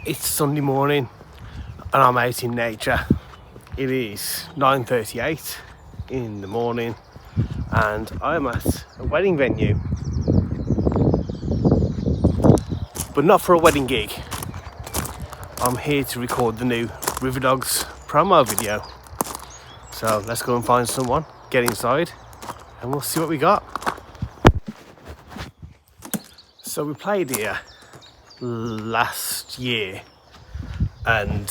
It's Sunday morning and I'm out in nature. It is 9:38 in the morning and I'm at a wedding venue, but not for a wedding gig. I'm here to record the new River Dogs promo video. So let's go and find someone, get inside, and we'll see what we got. So we played here last year and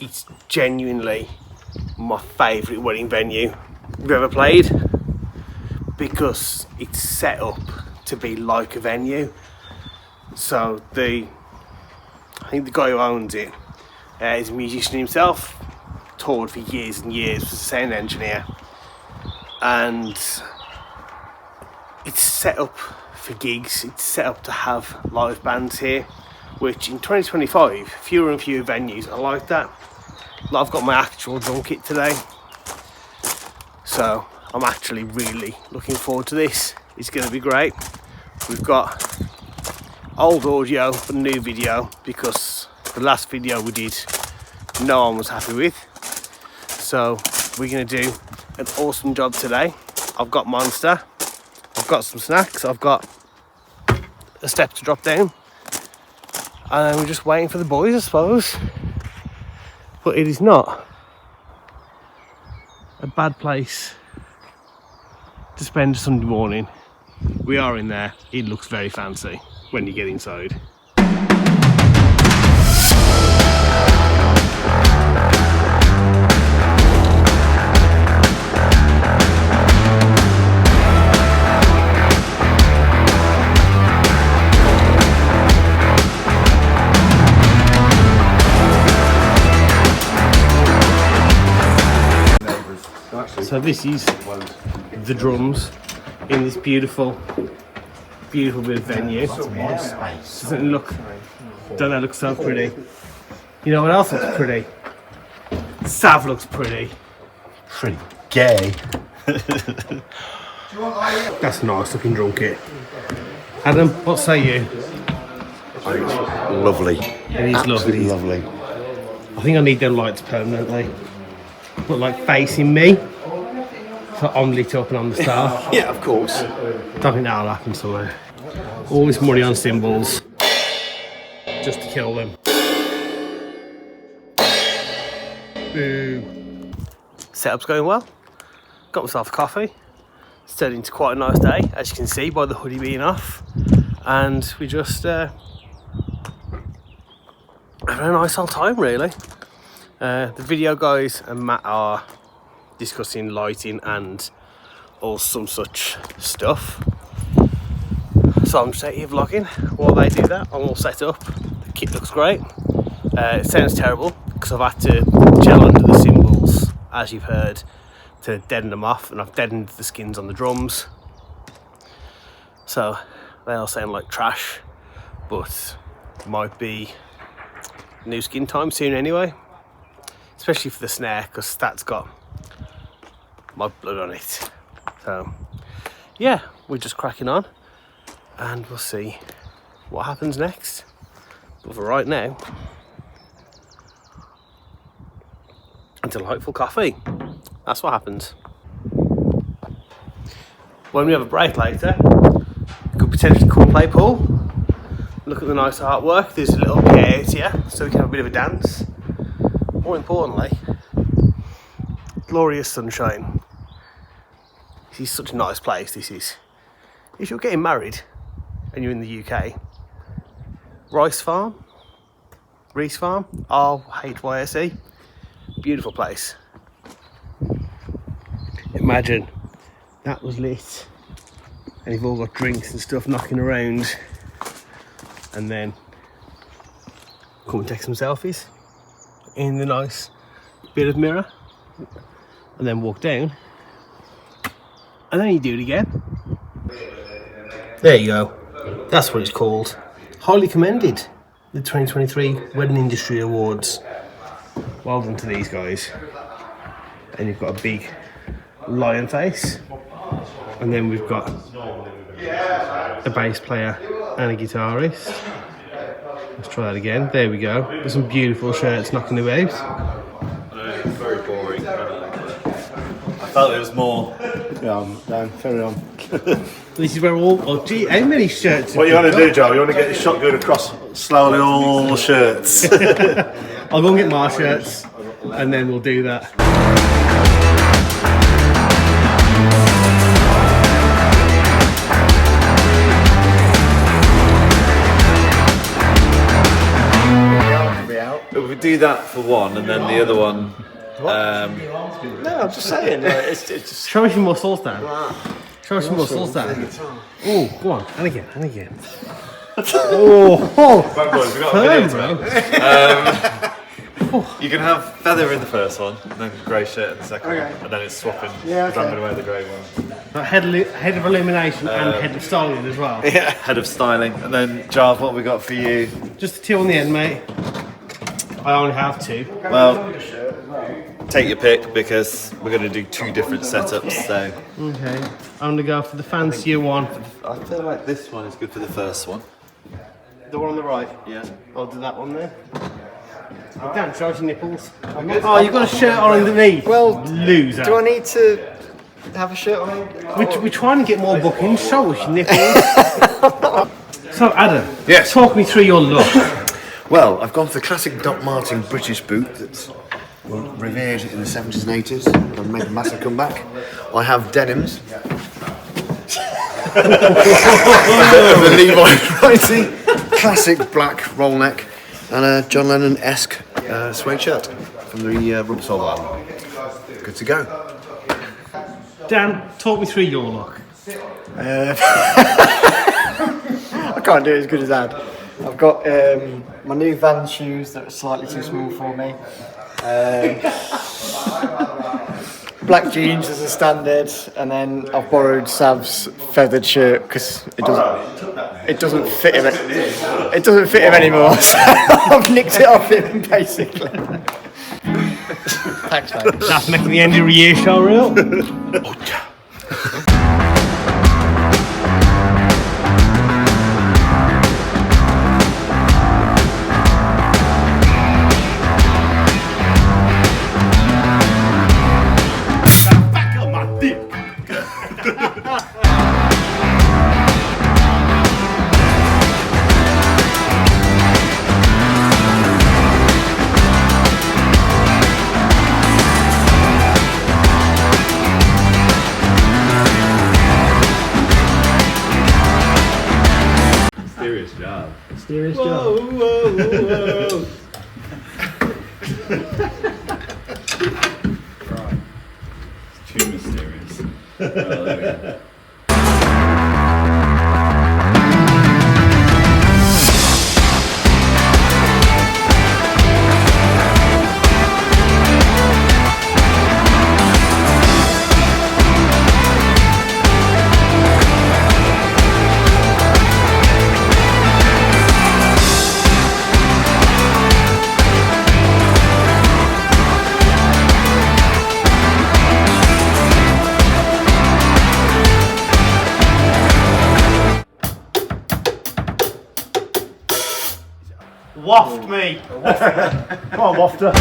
it's genuinely my favourite wedding venue we've ever played because it's set up to be like a venue. So I think the guy who owns it is a musician himself, toured for years and years, was a sound engineer, and it's set up for gigs. It's set up to have live bands here, which in 2025 fewer and fewer venues are like that. I've got my actual drum kit today, so I'm actually really looking forward to this. It's going to be great. We've got old audio for the new video because the last video we did no one was happy with, so we're going to do an awesome job today. I've got Monster, I've got some snacks, I've got a step to drop down, and then we're just waiting for the boys, I suppose. But it is not a bad place to spend a Sunday morning. We are in there. It looks very fancy when you get inside. So this is the drums in this beautiful bit of venue. Doesn't it look? Don't that look so pretty? You know what else looks pretty? Sav looks pretty. Pretty gay. That's a nice looking drum kit. Adam, what say you? Lovely. It is Absolutely lovely. lovely. I think I need them lights permanently. Look like facing me. So I'm lit up and I'm the star. Yeah, of course. Don't think that'll happen somewhere. All this money on cymbals just to kill them. Boo. Setup's going well. Got myself a coffee. It's turned into quite a nice day, as you can see by the hoodie being off. And we just having a nice old time, really. The video guys and Matt are discussing lighting and all some such stuff. So I'm just out here vlogging while they do that. I'm all set up. The kit looks great. It sounds terrible because I've had to gel under the cymbals, as you've heard, to deaden them off, and I've deadened the skins on the drums. So they all sound like trash, but might be new skin time soon anyway. Especially for the snare, because that's got my blood on it. So yeah, we're just cracking on and we'll see what happens next. But for right now, a delightful coffee. That's what happens. When we have a break later, we could potentially come and play pool. Look at the nice artwork. There's a little pier out here so we can have a bit of a dance. More importantly, glorious sunshine. This is such a nice place, this is. If you're getting married and you're in the UK, Rhyse Farm, R-H-Y-S-E, beautiful place. Imagine that was lit and you've all got drinks and stuff knocking around, and then come and take some selfies in the nice bit of mirror, and then walk down, and then you do it again. There you go. That's what it's called. Highly commended. The 2023 Wedding Industry Awards. Well done to these guys. And you've got a big lion face, and then we've got a bass player and a guitarist. Let's try that again. There we go. There's some beautiful shirts knocking about. Very boring. I felt it was more. Down, carry on. This is where all. Oh, gee, how many shirts? What you want to do, Joe? You want to get your shotgun across slowly all the shirts. I'll go and get my shirts, and then we'll do that. We do that for one, and then the other one. No, I'm just saying. It's just. Show us your muscles, Dan. Show us your muscles, Dan. Oh, go on, and again, and again. Right, boys, we got a video bro. You can have feather in the first one, and then grey shirt in the second one, and then it's swapping, ramming away the grey one. Head of illumination and head of styling as well. Yeah, head of styling, and then Jarv, what have we got for you? Just the two on the end, mate. I only have two. Well, take your pick because we're going to do two different setups. So Okay, I'm gonna go for the fancier one. I feel like this one is good for the first one. The one on the right. Yeah. I'll do that one there. Dan, show us your nipples. Oh, you've got a shirt on underneath. Well, loser. do I need to have a shirt on? We're trying to get more bookings. Show us your nipples. So, Adam. Yes. Talk me through your look. Well, I've gone for the classic Doc Martin British boot that's revered in the 70s and 80s and made a massive comeback. I have denims. The Levi Rhyse classic black roll neck and a John Lennon-esque suede shirt from the Rubber Soul album. Good to go. Dan, talk me through your look. I can't do it as good as that. I've got my new Vans shoes that are slightly too small for me. Black jeans as a standard, and then I've borrowed Sav's feathered shirt because it doesn't fit him. It doesn't fit him anymore, so I've nicked it off him basically. Thanks, mate. That's making the end of the year showreel. Serious job. Right. It's too mysterious. Well, there we go. Waft me. Come on, Wafter.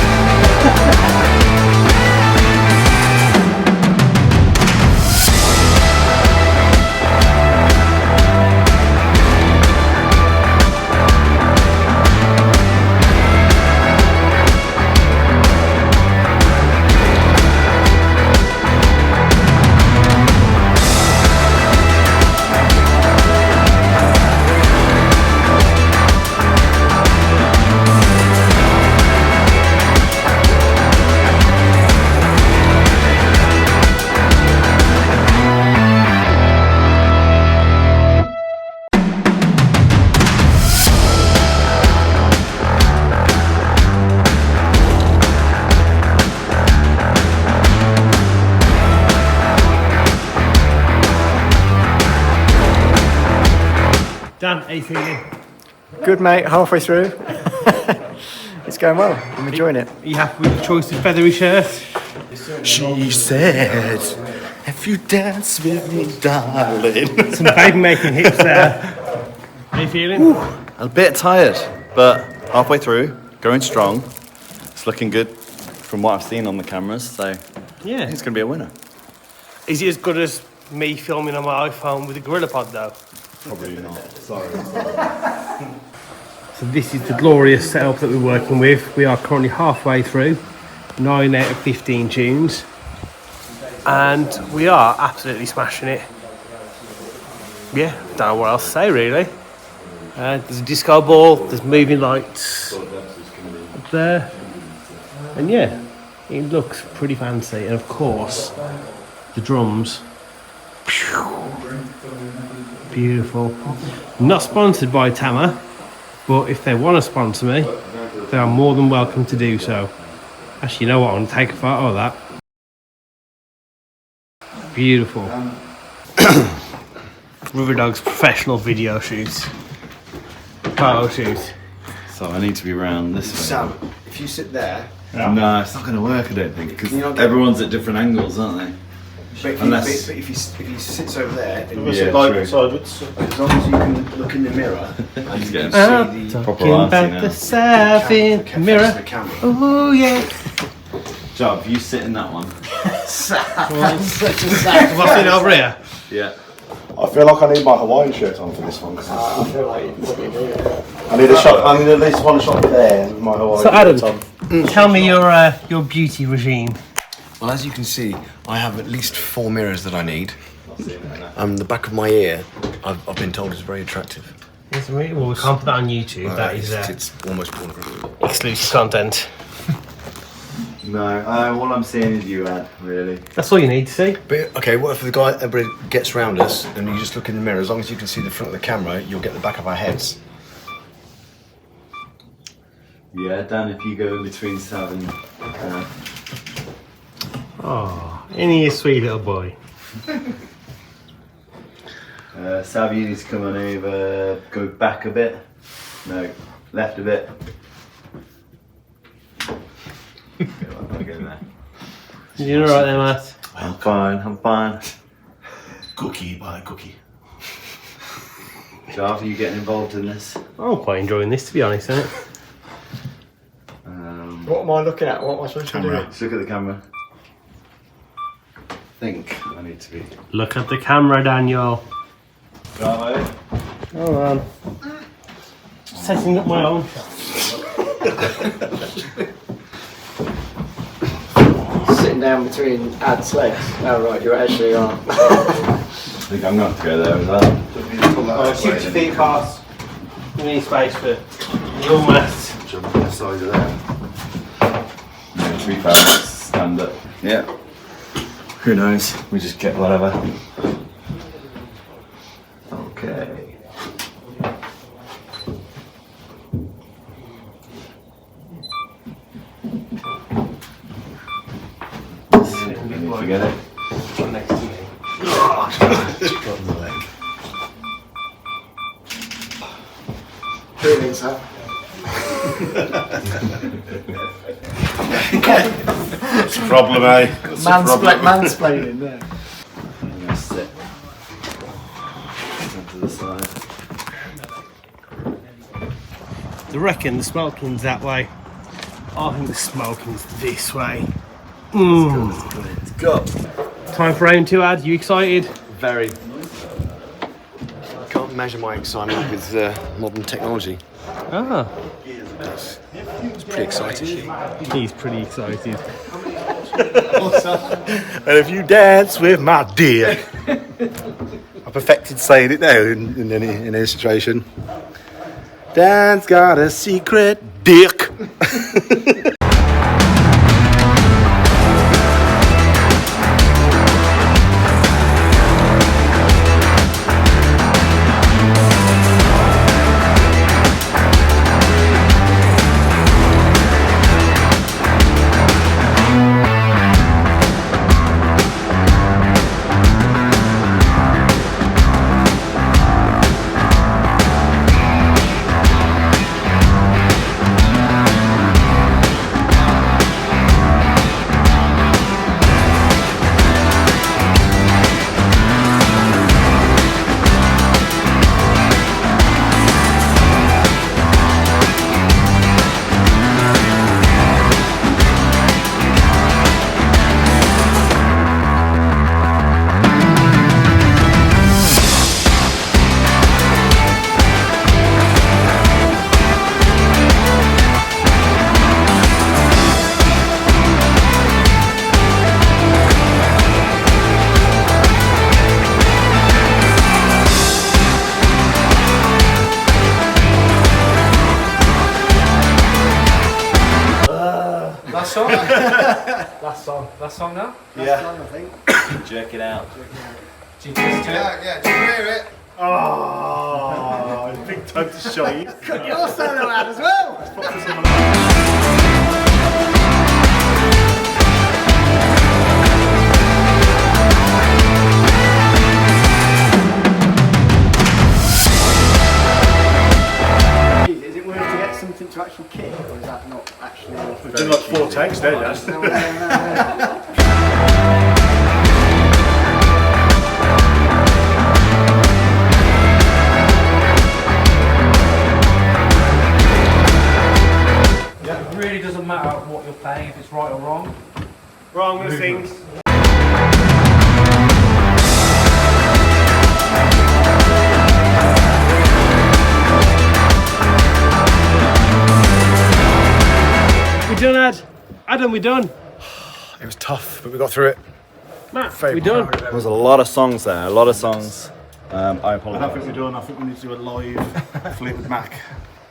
Dan, how you feeling? Good, mate. Halfway through. It's going well. I'm enjoying it. Are you happy with the choice of feathery shirt? She said, if you dance with me, darling. Some baby making hips there. How you feeling? A bit tired. But halfway through, going strong. It's looking good from what I've seen on the cameras, so Yeah. it's going to be a winner. Is he as good as me filming on my iPhone with a Gorilla Pod though? Probably not. Sorry. So this is the glorious setup that we're working with. We are currently halfway through, 9 out of 15 tunes. And we are absolutely smashing it. Yeah, don't know what else to say really. There's a disco ball, there's moving lights up there. And yeah, it looks pretty fancy. And of course, the drums. Beautiful. Not sponsored by Tama, but if they want to sponsor me, they are more than welcome to do so. Actually, you know what? I want to take a photo of that. Beautiful. Riverdog's professional video shoot. Photo shoot. So I need to be round this way. Sam, if you sit there, No, it's not going to work, I don't think, because Can you not get- everyone's at different angles, aren't they? but if, Unless- if he sits over there, and Yeah, true. sideways. as long as you can look in the mirror and you getting can see the proper Talking auntie about now. the self in the mirror. the camera. Oh yeah. Job, you sit in that one. What's in over here? Yeah. I feel like I need my Hawaiian shirt on for this one. Cause I feel like you probably do. I need a shot. I need at least one shot there with my Hawaiian So Adam, shirt on. tell me your beauty regime. Well, as you can see, I have at least 4 mirrors that I need. The back of my ear, I've been told is very attractive. It's really, well, we can't put that on YouTube. That is it's almost pornographic. exclusive content. No, all I'm seeing is you, Ad, really. That's all you need to see. But okay, what if the guy everybody gets round us and you just look in the mirror? As long as you can see the front of the camera, you'll get the back of our heads. Yeah, Dan, if you go in between Sav and Oh, any sweet little boy. Sav, you need to come on over, go back a bit. No, left a bit. I'll go there. You all right there, Matt? I'm fine. Cookie by cookie. Jav, are you getting involved in this? I'm quite enjoying this, to be honest, isn't it? What am I looking at? What am I supposed to do? Just look at the camera. I think I need to be. Look at the camera, Daniel. Bravo. Hold on. Setting up my own shot. Sitting down between Ad's legs. Oh right, you actually are. I think I'm going to have to go there with that. Shoot your feet past. We need space for your Matt. Jump on the side of there. Yeah, to be fair, let's stand up. Yeah. Who knows? We just get whatever. Okay. Forget it. One next to me. Feelings, huh? What's the problem, eh? What's the problem? Mansplaining there. I'm going to sit to the side. I reckon the smoking's that way. I think the smoking's this way. Let's go. Time for round 2, Ad. You excited? Very. Can't measure my excitement with modern technology. Ah, It's pretty exciting. he's pretty excited. And if you dance with my dick, I perfected saying it now in any situation. Dan's got a secret dick. Last song? Last song now? I think. Jerk it out. Do you twist it? Yeah, do you hear it? Oh, big time to show you. Cut your solo out as well. Is it worth to get something to actually kick, or is that not actually? We've done like 4 takes there, Dad. It really doesn't matter what you're playing, if it's right or wrong. Right, I'm going to sing. We done, Ad. Adam, we done. It was tough, but we got through it. Matt, we done. There was a lot of songs there, a lot of songs. I I don't apologise. think we're done. I think we need to do a live Fleetwood Mac.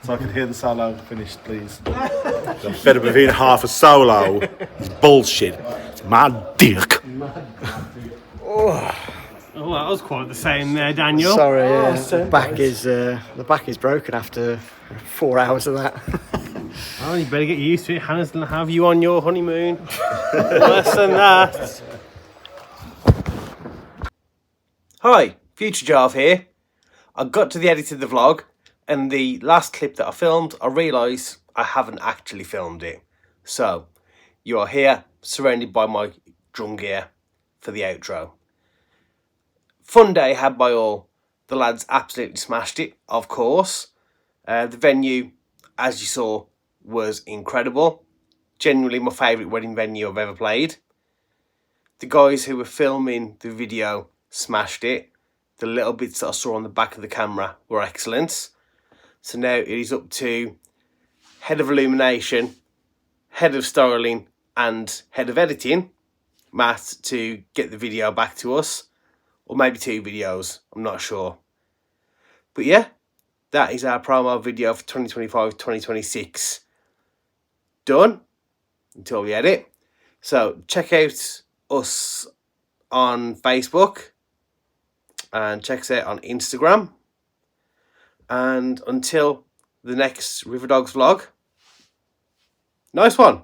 So I can hear the solo finished, please. I'm fed up with hearing half a solo. It's bullshit. It's my dick. Oh, that was quite the same there, Daniel. Sorry, the back is broken after 4 hours of that. Oh, you better get used to it. Hannah's going to have you on your honeymoon. Worse than that. Hi, Future Jarve here. I got to the edit of the vlog, and the last clip that I filmed, I realised I haven't actually filmed it. So, you are here, surrounded by my drum gear for the outro. Fun day had by all. The lads absolutely smashed it, of course. The venue, as you saw, was incredible. Genuinely my favourite wedding venue I've ever played. The guys who were filming the video smashed it. The little bits that I saw on the back of the camera were excellent. So now it is up to head of illumination, head of styling and head of editing, Matt, to get the video back to us. Or maybe 2 videos, I'm not sure. But yeah, that is our promo video for 2025-2026. Done until we edit. So check out us on Facebook and check us out on Instagram. And until the next River Dogs vlog, nice one.